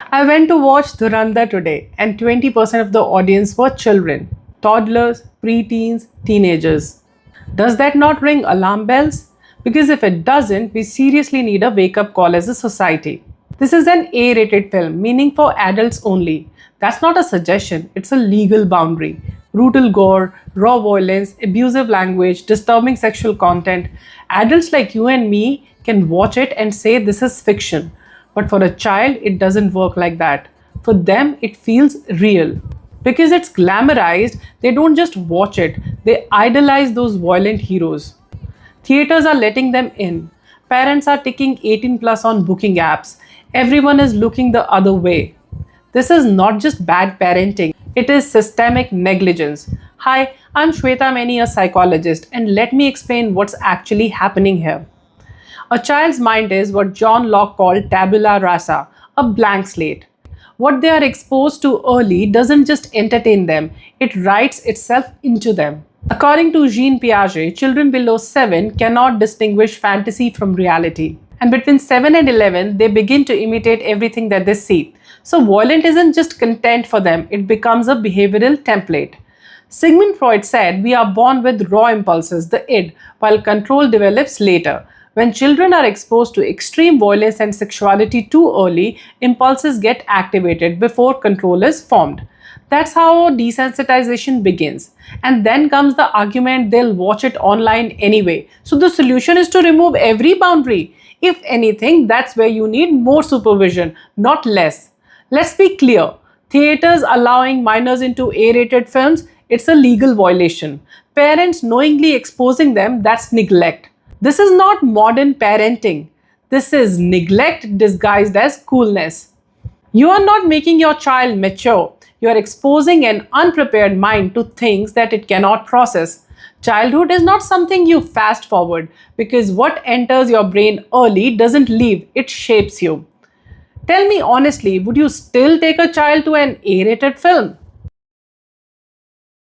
I went to watch Dhurandhar today, and 20% of the audience were children, toddlers, preteens, teenagers. Does that not ring alarm bells? Because if it doesn't, we seriously need a wake up call as a society. This is an A rated film, meaning for adults only. That's not a suggestion, it's a legal boundary. Brutal gore, raw violence, abusive language, disturbing sexual content. Adults like you and me can watch it and say this is fiction. But for a child, it doesn't work like that. For them, it feels real. Because it's glamorized, they don't just watch it, they idolize those violent heroes. Theaters are letting them in. Parents are ticking 18 plus on booking apps. Everyone is looking the other way. This is not just bad parenting, it is systemic negligence. Hi, I'm Shweta Mani, a psychologist, and let me explain what's actually happening here. A child's mind is what John Locke called tabula rasa, a blank slate. What they are exposed to early doesn't just entertain them, it writes itself into them. According to Jean Piaget, children below 7 cannot distinguish fantasy from reality. And between 7 and 11, they begin to imitate everything that they see. So violence isn't just content for them, it becomes a behavioral template. Sigmund Freud said we are born with raw impulses, the id, while control develops later. When children are exposed to extreme violence and sexuality too early, impulses get activated before control is formed. That's how desensitization begins. And then comes the argument they'll watch it online anyway. So the solution is to remove every boundary. If anything, that's where you need more supervision, not less. Let's be clear. Theaters allowing minors into A-rated films, it's a legal violation. Parents knowingly exposing them, that's neglect. This is not modern parenting. This is neglect disguised as coolness. You are not making your child mature. You are exposing an unprepared mind to things that it cannot process. Childhood is not something you fast forward because what enters your brain early doesn't leave, it shapes you. Tell me honestly, would you still take a child to an A-rated film?